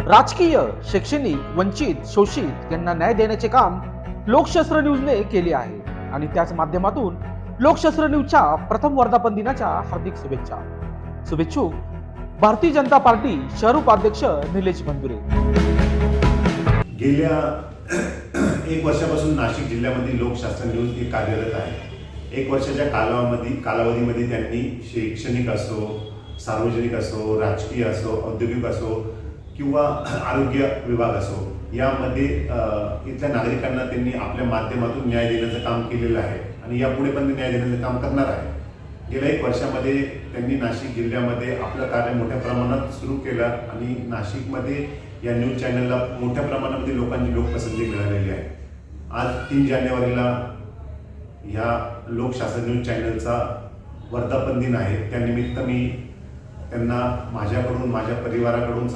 राजकीय, शैक्षणिक, वंचित, शोषित यांना न्याय देण्याचे काम लोकशास्त्र न्यूजने केले आहे आणि त्याच माध्यमातून लोकशास्त्र न्यूजच्या प्रथम वर्धापन दिनाच्या हार्दिक शुभेच्छा. शुभेच्छुक भारतीय जनता पार्टी शहर उपाध्यक्ष निलेश बंधुरे. गेल्या 1 वर्षापासून नाशिक जिल्ह्यामध्ये लोकशास्त्र न्यूज ही कार्यरत आहे. 1 वर्षाच्या कालावधीमध्ये त्यांनी शैक्षणिक असो, सार्वजनिक असो, राजकीय असो, औद्योगिक असो किंवा आरोग्य विभाग असो यामध्ये इथल्या नागरिकांना त्यांनी आपल्या माध्यमातून न्याय देण्याचं काम केलेलं आहे आणि यापुढे पण न्याय देण्याचं काम करणार आहे. गेल्या 1 वर्षामध्ये त्यांनी नाशिक जिल्ह्यामध्ये आपलं कार्य मोठ्या प्रमाणात सुरू केलं आणि नाशिकमध्ये या न्यूज चॅनलला मोठ्या प्रमाणामध्ये लोकांची लोकपसंती मिळालेली आहे. आज 3 जानेवारीला ह्या लोकशास्त्र न्यूज चॅनलचा वर्धापन दिन आहे. त्यानिमित्त मी त्यांना माझ्याकडून, माझ्या परिवाराकडून